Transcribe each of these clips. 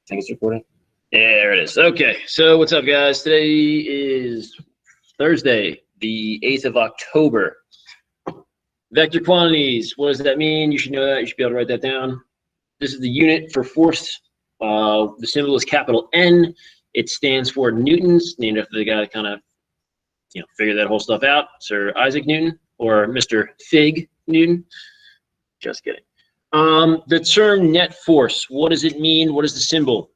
think it's recording. Yeah, there it is. Okay, so what's up, guys? Today is Thursday, the 8th of October. Vector quantities, what does that mean? You should know that. You should be able to write that down. This is the unit for force. The symbol is capital N. It stands for newtons, named after the guy that kind of, figured that whole stuff out, Sir Isaac Newton, or Mr. Fig Newton. Just kidding. The term net force, what does it mean? What is the symbol?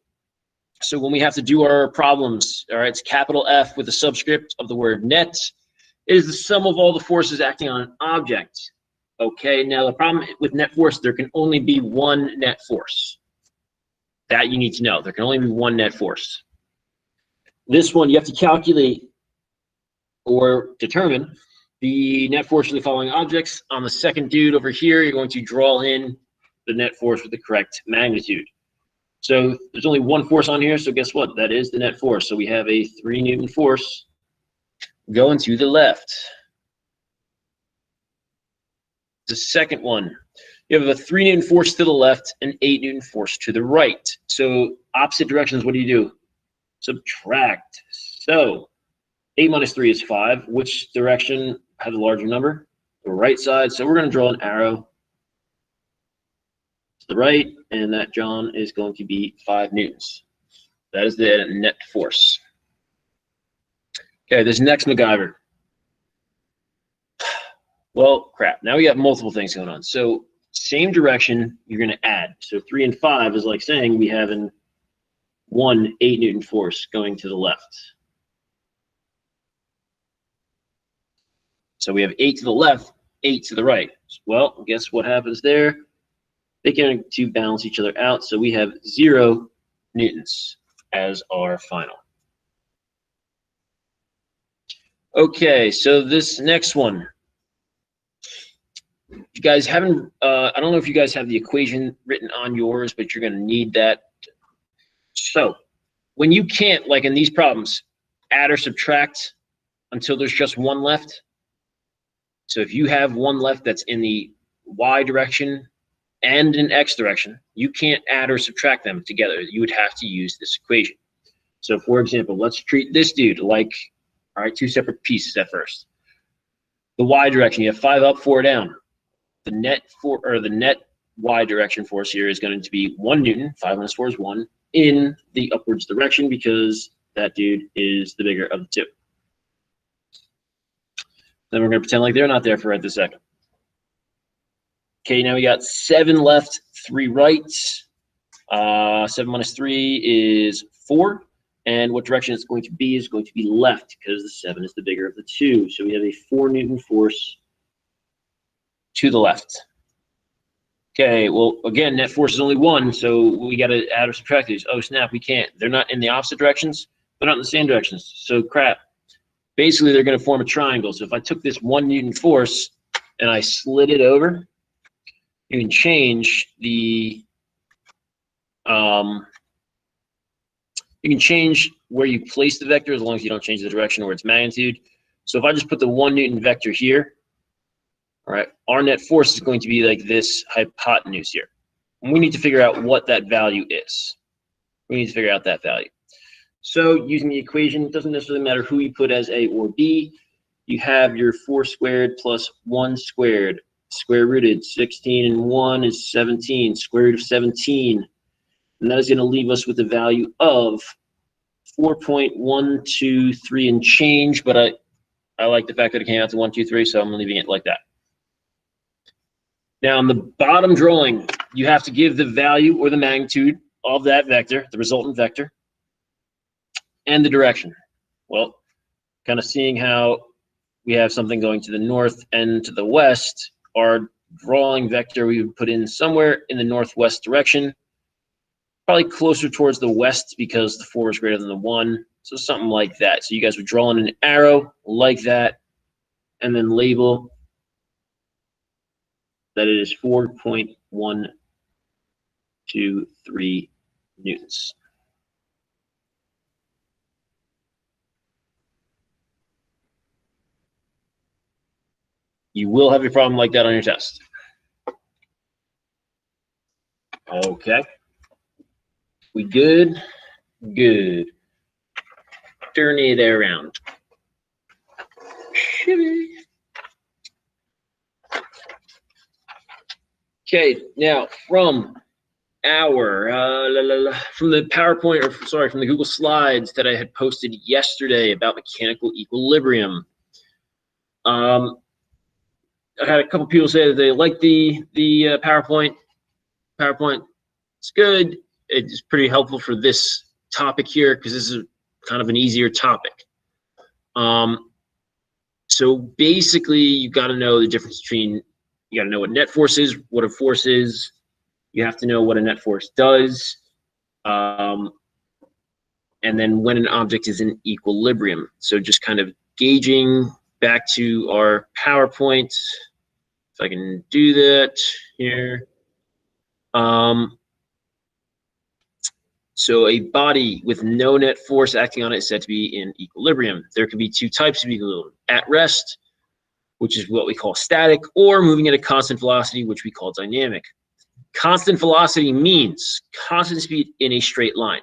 So when we have to do our problems, all right, it's capital F with a subscript of the word net. It is the sum of all the forces acting on an object. Okay, now the problem with net force, there can only be one net force. That you need to know. There can only be one net force. This one, you have to calculate or determine the net force of the following objects. On the second dude over here, you're going to draw in the net force with the correct magnitude. So there's only one force on here, so guess what? That is the net force. So we have a 3 Newton force going to the left. The second one, you have a 3 Newton force to the left and 8 Newton force to the right. So opposite directions, what do? Subtract. So 8 minus 3 is 5. Which direction has a larger number? The right side. So we're going to draw an arrow to the right, and that, John, is going to be 5 newtons. That is the net force. Okay, this next MacGyver. Well, crap. Now we got multiple things going on. So same direction, you're going to add. So 3 and 5 is like saying we have one 8 Newton force going to the left. So we have 8 to the left, 8 to the right. Well, guess what happens there? They can to balance each other out. So we have 0 newtons as our final. Okay, so this next one. You guys haven't, I don't know if you guys have the equation written on yours, but you're going to need that. So when you can't, like in these problems, add or subtract until there's just one left. So if you have one left that's in the Y direction and in X direction, you can't add or subtract them together. You would have to use this equation. So for example, let's treat this dude like, all right, 2 separate pieces at first. The Y direction, you have 5 up, 4 down. The net Y direction force here is going to be 1 Newton, 5 minus 4 is 1, in the upwards direction because that dude is the bigger of the two. Then we're going to pretend like they're not there for right this second. Okay, now we got 7 left, 3 right. 7 minus 3 is 4. And what direction it's going to be is going to be left because the 7 is the bigger of the two. So we have a 4 Newton force to the left. Okay, well, again, net force is only 1, so we got to add or subtract these. Oh, snap, we can't. They're not in the opposite directions. They're not in the same directions. So crap. Basically, they're going to form a triangle. So if I took this 1 Newton force and I slid it over, you can change the you can change where you place the vector as long as you don't change the direction or its magnitude. So if I just put the 1 Newton vector here, all right, our net force is going to be like this hypotenuse here. And we need to figure out what that value is. We need to figure out that value. So using the equation, it doesn't necessarily matter who you put as A or B. You have your 4 squared plus 1 squared, square rooted. 16 and 1 is 17, square root of 17. And that is going to leave us with a value of 4.123 and change, but I like the fact that it came out to 123, so I'm leaving it like that. Now, in the bottom drawing, you have to give the value or the magnitude of that vector, the resultant vector, and the direction. Well, kind of seeing how we have something going to the north and to the west, our drawing vector we would put in somewhere in the northwest direction, probably closer towards the west because the 4 is greater than the 1, so something like that. So you guys would draw in an arrow like that and then label that it is 4.123 newtons. You will have a problem like that on your test. Okay. We good? Good. Turn it around. Okay, now from our from the PowerPoint, or sorry, from the Google Slides that I had posted yesterday about mechanical equilibrium. I had a couple people say that they like the PowerPoint. PowerPoint, it's good. It's pretty helpful for this topic here because this is kind of an easier topic. So basically, you got to know the difference between, you got to know what net force is, what a force is. You have to know what a net force does. And then when an object is in equilibrium. So just kind of gauging back to our PowerPoint. If I can do that here. So a body with no net force acting on it is said to be in equilibrium. There can be two types of equilibrium: at rest, which is what we call static, or moving at a constant velocity, which we call dynamic. Constant velocity means constant speed in a straight line.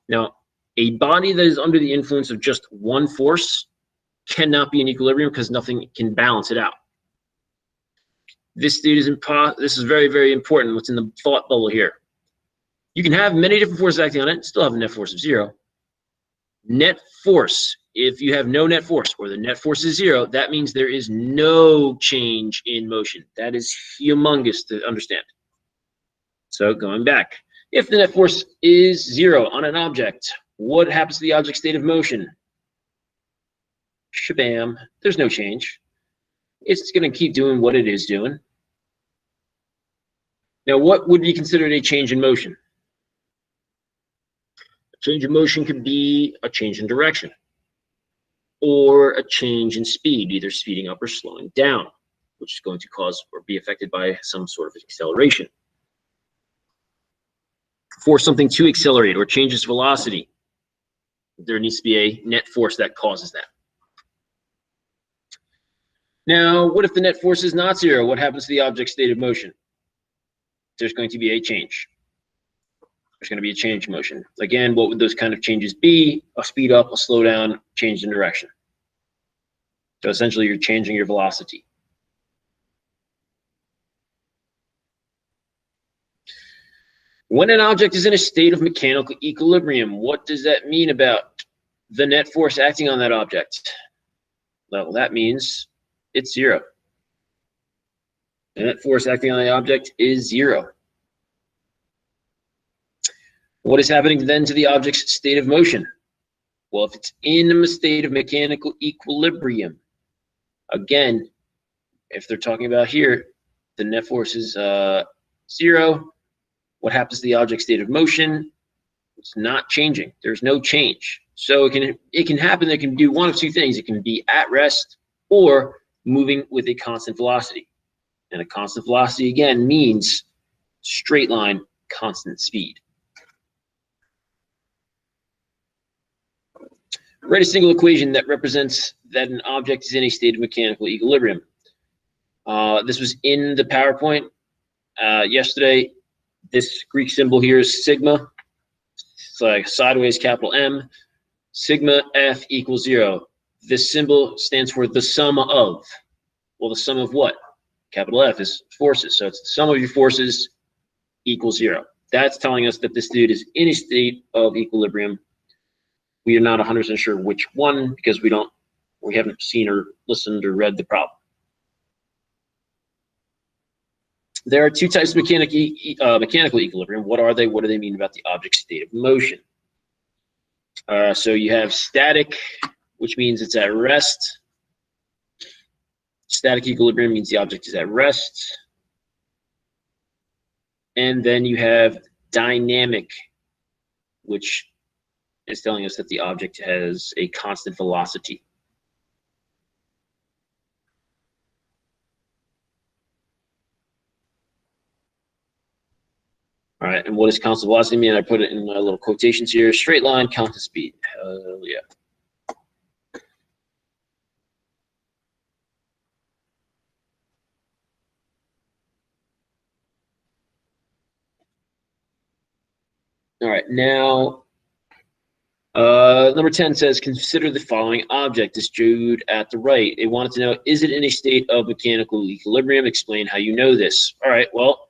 Now, a body that is under the influence of just one force cannot be in equilibrium because nothing can balance it out. This is very, very important. What's in the thought bubble here? You can have many different forces acting on it, still have a net force of 0. Net force, if you have no net force or the net force is 0, that means there is no change in motion. That is humongous to understand. So going back, if the net force is 0 on an object, what happens to the object's state of motion? Shabam, there's no change. It's going to keep doing what it is doing. Now, what would be considered a change in motion? A change in motion could be a change in direction or a change in speed, either speeding up or slowing down, which is going to cause or be affected by some sort of acceleration. For something to accelerate or change its velocity, there needs to be a net force that causes that. Now, what if the net force is not 0? What happens to the object's state of motion? There's going to be a change. There's going to be a change in motion. Again, what would those kind of changes be? A speed up, a slow down, change in direction. So essentially, you're changing your velocity. When an object is in a state of mechanical equilibrium, what does that mean about the net force acting on that object? Well, that means it's 0. The net force acting on the object is 0. What is happening then to the object's state of motion? Well, if it's in a state of mechanical equilibrium, again, if they're talking about here, the net force is 0. What happens to the object's state of motion? It's not changing. There's no change. So it can happen. It can do one of two things. It can be at rest or moving with a constant velocity. And a constant velocity, again, means straight line, constant speed. Write a single equation that represents that an object is in a state of mechanical equilibrium. This was in the PowerPoint yesterday. This Greek symbol here is sigma. It's like sideways capital M. Sigma F equals 0. This symbol stands for the sum of. Well, the sum of what? Capital F is forces. So it's the sum of your forces equals 0. That's telling us that this dude is in a state of equilibrium. We are not 100% sure which one because we haven't seen or listened or read the problem. There are two types of mechanical equilibrium. What are they? What do they mean about the object's state of motion? So you have static, which means it's at rest. Static equilibrium means the object is at rest. And then you have dynamic, which is telling us that the object has a constant velocity. All right, and what does constant velocity mean? I put it in my little quotations here. Straight line, constant speed. Hell yeah. All right, now number 10 says, consider the following object. Is Jude at the right. They wanted to know, is it in a state of mechanical equilibrium? Explain how you know this. All right, well,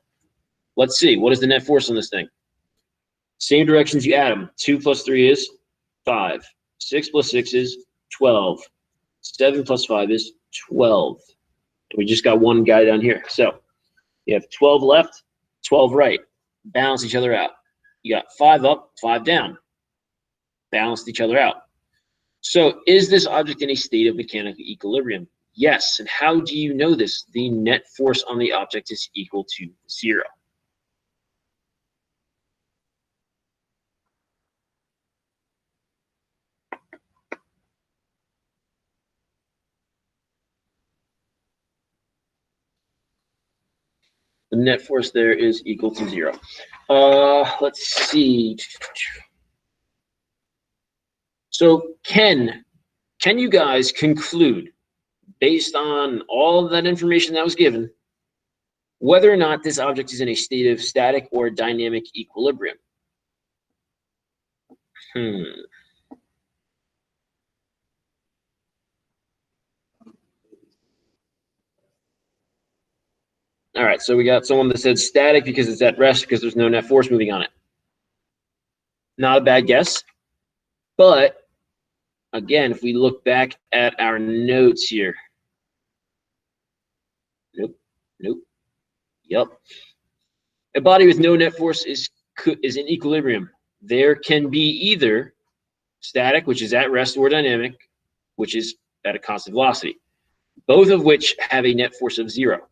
let's see. What is the net force on this thing? Same directions you add them. 2 plus 3 is 5. 6 plus 6 is 12. 7 plus 5 is 12. And we just got one guy down here. So you have 12 left, 12 right. Balance each other out. You got 5 up, 5 down. Balanced each other out. So is this object in a state of mechanical equilibrium? Yes. And how do you know this? The net force on the object is equal to 0. The net force there is equal to 0. Let's see. So can you guys conclude, based on all of that information that was given, whether or not this object is in a state of static or dynamic equilibrium? All right, so we got someone that said static because it's at rest because there's no net force moving on it. Not a bad guess. But again, if we look back at our notes here. Nope. Yep. A body with no net force is in equilibrium. There can be either static, which is at rest, or dynamic, which is at a constant velocity, both of which have a net force of 0.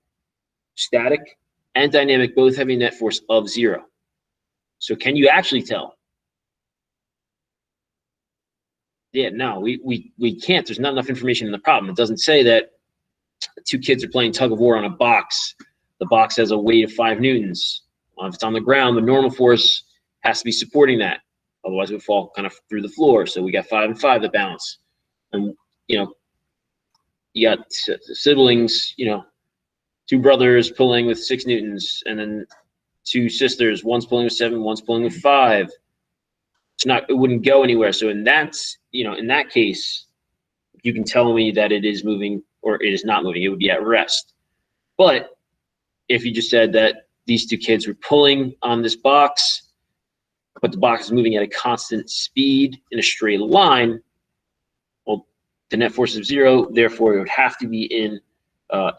Static and dynamic both have a net force of 0. So can you actually tell? Yeah, no, we can't. There's not enough information in the problem. It doesn't say that 2 kids are playing tug of war on a box. The box has a weight of 5 newtons. If it's on the ground, the normal force has to be supporting that. Otherwise, it would fall kind of through the floor. So we got 5 and 5 that balance. And, you got siblings, 2 brothers pulling with 6 newtons, and then 2 sisters, one's pulling with 7, one's pulling with 5. It wouldn't go anywhere. So in that case, you can tell me that it is moving or it is not moving. It would be at rest. But if you just said that these 2 kids were pulling on this box, but the box is moving at a constant speed in a straight line, well, the net force is 0. Therefore, it would have to be in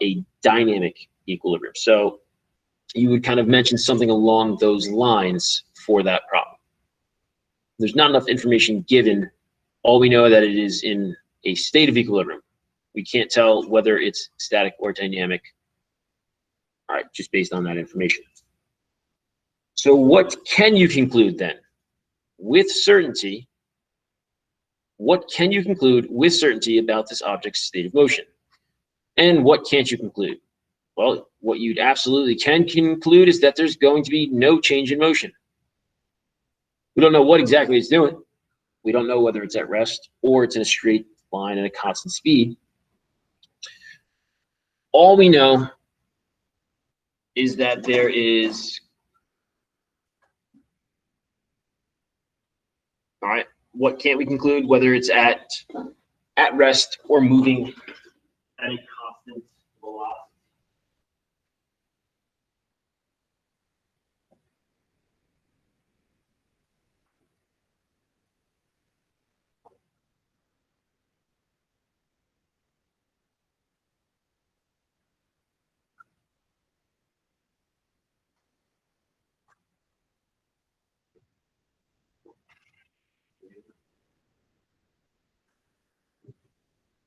a dynamic equilibrium. So you would kind of mention something along those lines for that problem. There's not enough information given. All we know is that it is in a state of equilibrium. We can't tell whether it's static or dynamic. All right, just based on that information. So what can you conclude then? With certainty, what can you conclude with certainty about this object's state of motion? And what can't you conclude? Well, what you absolutely can conclude is that there's going to be no change in motion. We don't know what exactly it's doing. We don't know whether it's at rest or it's in a straight line at a constant speed. All we know is that there is, all right, what can't we conclude? Whether it's at rest or moving at a constant velocity.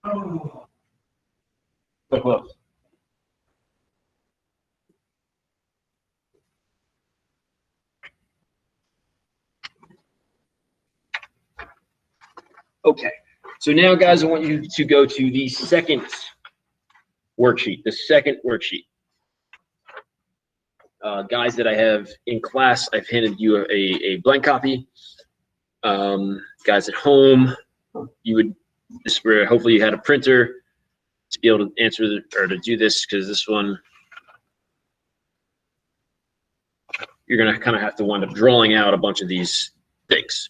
Oh. So close. Okay, so now, guys, I want you to go to the second worksheet. Guys that I have in class, I've handed you a blank copy. Guys at home, this is where hopefully you had a printer to be able to answer or to do this, because this one you're going to kind of have to wind up drawing out a bunch of these things.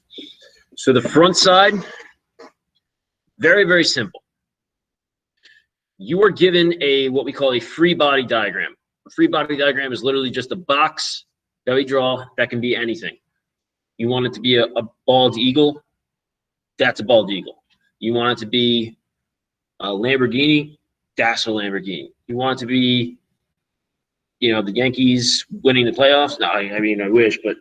So the front side, very, very simple. You are given what we call a free body diagram. A free body diagram is literally just a box that we draw that can be anything. You want it to be a bald eagle, that's a bald eagle. You want it to be a Lamborghini, that's a Lamborghini. You want it to be, the Yankees winning the playoffs? No, I mean, I wish, but,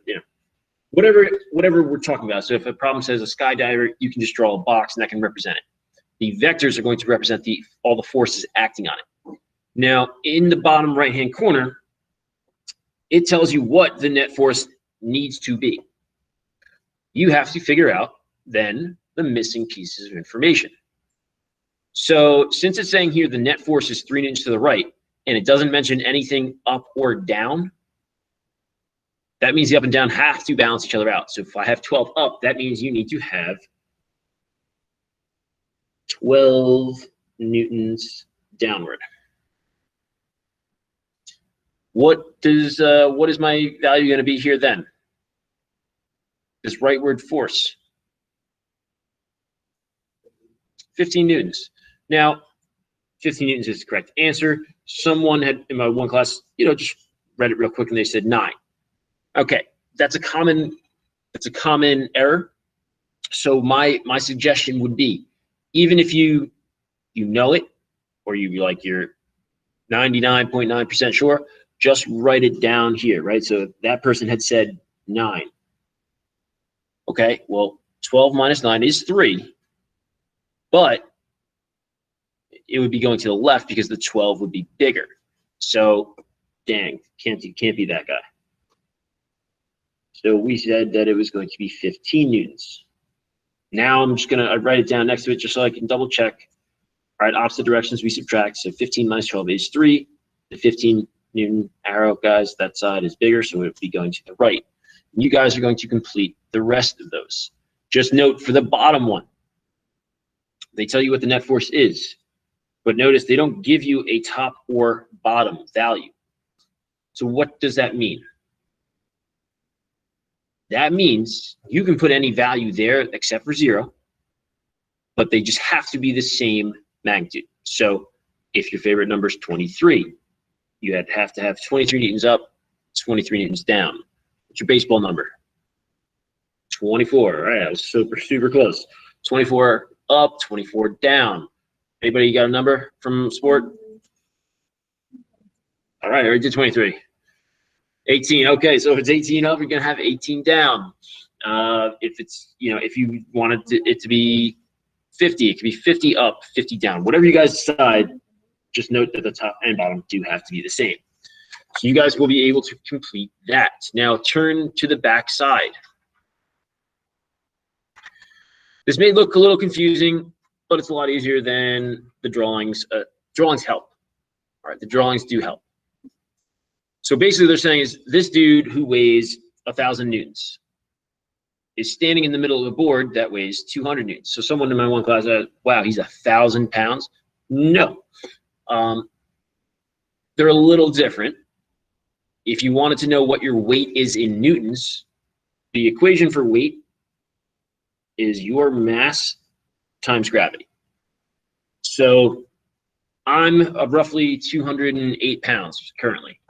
whatever we're talking about. So if a problem says a skydiver, you can just draw a box and that can represent it. The vectors are going to represent all the forces acting on it. Now, in the bottom right-hand corner, it tells you what the net force needs to be. You have to figure out, then, the missing pieces of information. So since it's saying here the net force is 3 newtons to the right, and it doesn't mention anything up or down, that means the up and down have to balance each other out. So if I have 12 up, that means you need to have 12 newtons downward. What is my value going to be here then? This rightward force. 15 newtons. Now, 15 newtons is the correct answer. Someone had in my one class, just read it real quick and they said 9. Okay, that's a common error. So my suggestion would be, even if you know it, or you're 99.9% sure, just write it down here, right? So that person had said 9. Okay, well, 12 minus 9 is 3, but it would be going to the left because the 12 would be bigger. So, dang, can't be that guy. So we said that it was going to be 15 newtons. Now I'm just gonna write it down next to it just so I can double check. All right, opposite directions we subtract. So 15 minus 12 is 3. The 15 Newton arrow, guys, that side is bigger, so it would be going to the right. And you guys are going to complete the rest of those. Just note for the bottom one, they tell you what the net force is, but notice they don't give you a top or bottom value. So what does that mean? That means you can put any value there except for 0, but they just have to be the same magnitude. So if your favorite number is 23, you have to have 23 newtons up, 23 newtons down. What's your baseball number? 24. All right, I was super close. 24 up, 24 down. Anybody got a number from sport? All right, I already did 23. 18. Okay, so if it's 18 up, you're gonna have 18 down. If it's, if you wanted it to be 50, it could be 50 up, 50 down. Whatever you guys decide, just note that the top and bottom do have to be the same. So you guys will be able to complete that. Now turn to the back side. This may look a little confusing, but it's a lot easier than the drawings. Drawings help. All right, the drawings do help. So basically they're saying is this dude who weighs 1,000 newtons is standing in the middle of a board that weighs 200 newtons. So someone in my one class said, wow, he's 1,000 pounds. No, they're a little different. If you wanted to know what your weight is in newtons, the equation for weight is your mass times gravity. So I'm roughly 208 pounds currently.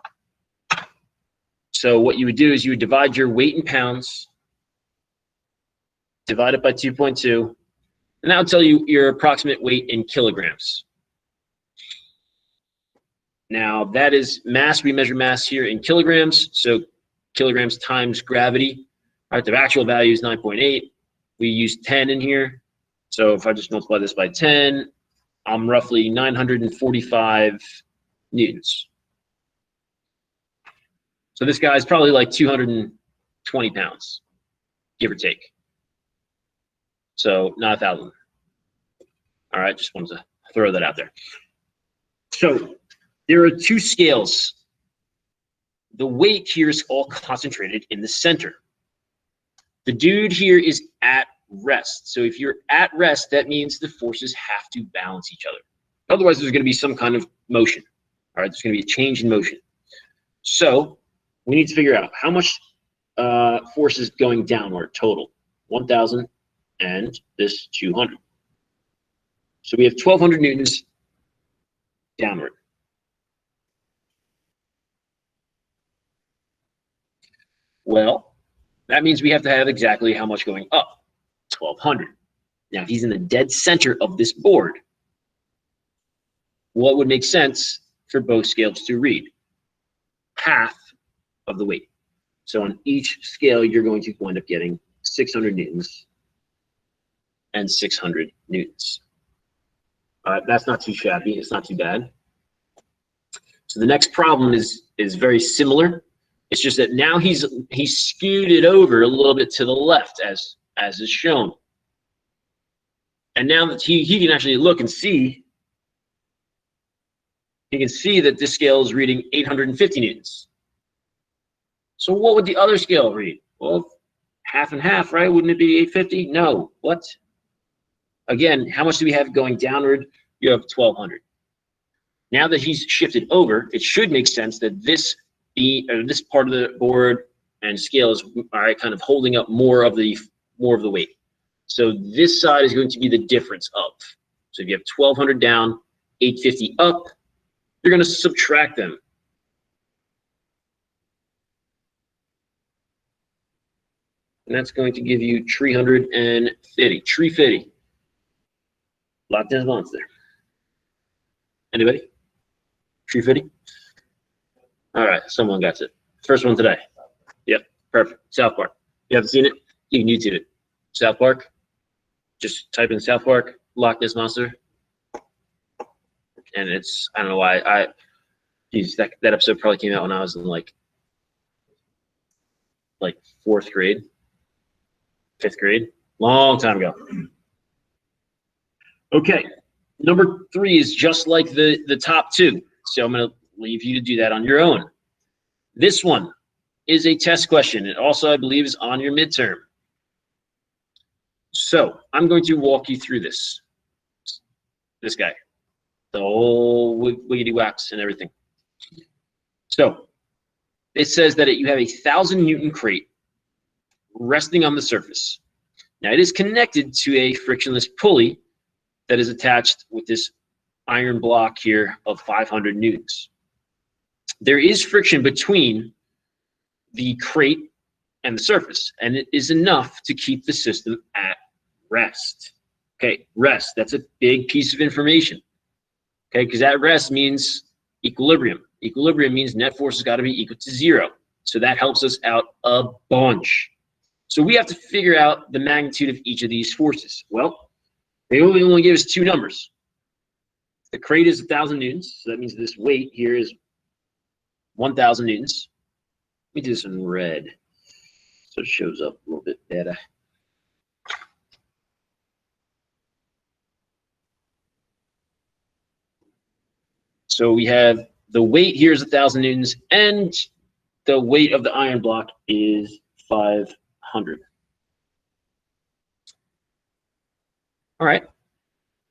So what you would do is you would divide your weight in pounds, divide it by 2.2, and that will tell you your approximate weight in kilograms. Now that is mass. We measure mass here in kilograms, so kilograms times gravity. All right, the actual value is 9.8. We use 10 in here, so if I just multiply this by 10, I'm roughly 945 newtons. So this guy's probably like 220 pounds, give or take. So not 1,000. All right, just wanted to throw that out there. So there are 2 scales. The weight here is all concentrated in the center. The dude here is at rest. So if you're at rest, that means the forces have to balance each other. Otherwise, there's going to be some kind of motion. All right, there's going to be a change in motion. So we need to figure out how much force is going downward total. 1,000 and this 200. So we have 1,200 newtons downward. Well, that means we have to have exactly how much going up. 1,200. Now, if he's in the dead center of this board, what would make sense for both scales to read? Half of the weight. So on each scale, you're going to wind up getting 600 newtons and 600 newtons. That's not too shabby. It's not too bad. So the next problem is very similar. It's just that now he's skewed it over a little bit to the left, as is shown. And now that he can actually look and see, he can see that this scale is reading 850 newtons. So what would the other scale read? Well, half and half, right? Wouldn't it be 850? No. What? Again, how much do we have going downward? You have 1,200. Now that he's shifted over, it should make sense that this part of the board and scale is kind of holding up more of the weight. So this side is going to be the difference of. So if you have 1,200 down, 850 up, you're going to subtract them. And that's going to give you 350. 350. Lock down bonds there. Anybody? 350? All right, someone got it. First one today. Yep, perfect. South Park. You haven't seen it? You can YouTube it. South Park. Just type in South Park, Loch Ness Monster. And it's, I don't know why, geez, that episode probably came out when I was in like 4th grade, 5th grade, long time ago. Okay, number 3 is just like the top 2. So I'm going to leave you to do that on your own. This one is a test question. It also, I believe, is on your midterm. So I'm going to walk you through this guy, the whole wiggity wax and everything. So it says that you have a 1,000 Newton crate resting on the surface. Now it is connected to a frictionless pulley that is attached with this iron block here of 500 newtons. There is friction between the crate and the surface, and it is enough to keep the system at rest. Okay, rest, that's a big piece of information. Okay, because at rest means equilibrium. Equilibrium means net force has got to be equal to 0. So that helps us out a bunch. So we have to figure out the magnitude of each of these forces. Well, they only give us 2 numbers. The crate is 1,000 newtons, so that means this weight here is 1,000 newtons. Let me do this in red so it shows up a little bit better. So we have the weight here is 1,000 newtons, and the weight of the iron block is 500. All right,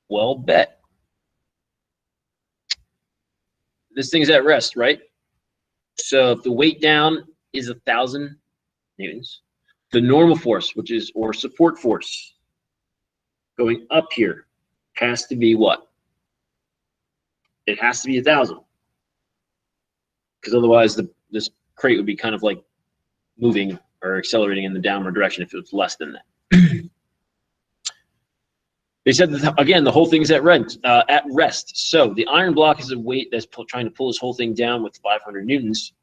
well bet. This thing's at rest, right? So if the weight down is 1,000 newtons, the normal force, which is, or support force, going up here has to be what? It has to be 1,000. Because otherwise this crate would be kind of like moving or accelerating in the downward direction if it was less than that. They said that, again, the whole thing's at rest. So the iron block is a weight that's trying to pull this whole thing down with 500 newtons.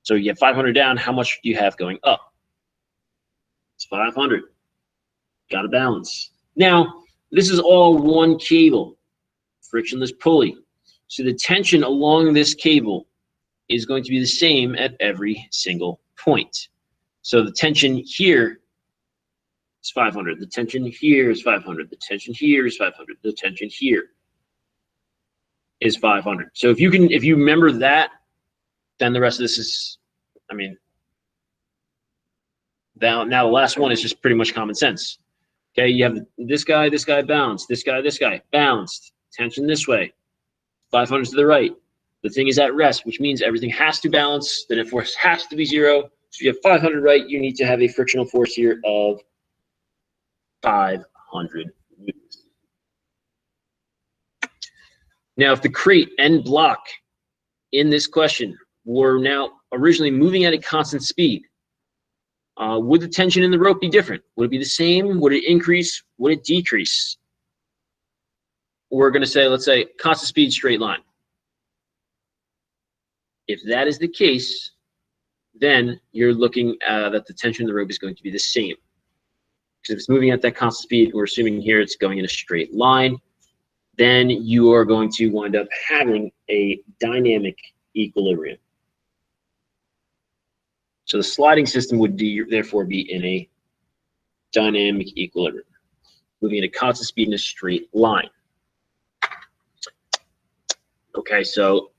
So you have 500 down. How much do you have going up? It's 500. Got to balance. Now, this is all one cable, frictionless pulley. So the tension along this cable is going to be the same at every single point. So the tension here is 500. The tension here is 500. The tension here is 500. The tension here is 500. So if you remember that, then the rest of this is, I mean, now the last one is just pretty much common sense. Okay, you have this guy balanced, this guy balanced, tension this way, 500 to the right. The thing is at rest, which means everything has to balance. The net force has to be 0. So if you have 500 right, you need to have a frictional force here of 500 newtons. Now, if the crate and block in this question were now originally moving at a constant speed, would the tension in the rope be different? Would it be the same? Would it increase? Would it decrease? We're going to say, let's say, constant speed, straight line. If that is the case, then you're looking that the tension in the rope is going to be the same. Because if it's moving at that constant speed, we're assuming here it's going in a straight line, then you are going to wind up having a dynamic equilibrium. So the sliding system would therefore be in a dynamic equilibrium, moving at a constant speed in a straight line. Okay, so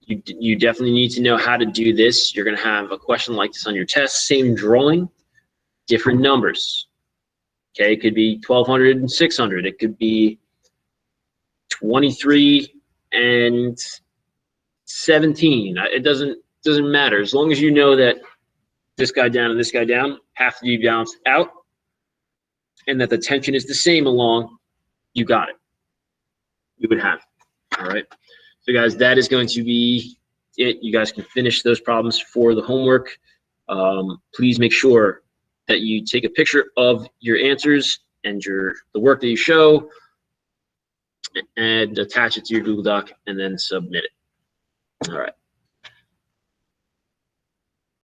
you definitely need to know how to do this. You're going to have a question like this on your test, same drawing, different numbers. Okay, it could be 1200 and 600. It could be 23 and 17. It doesn't matter. As long as you know that this guy down and this guy down have to be balanced out and that the tension is the same along, you got it. You would have it. All right. So guys, that is going to be it. You guys can finish those problems for the homework. Please make sure that you take a picture of your answers and the work that you show and attach it to your Google Doc and then submit it. All right.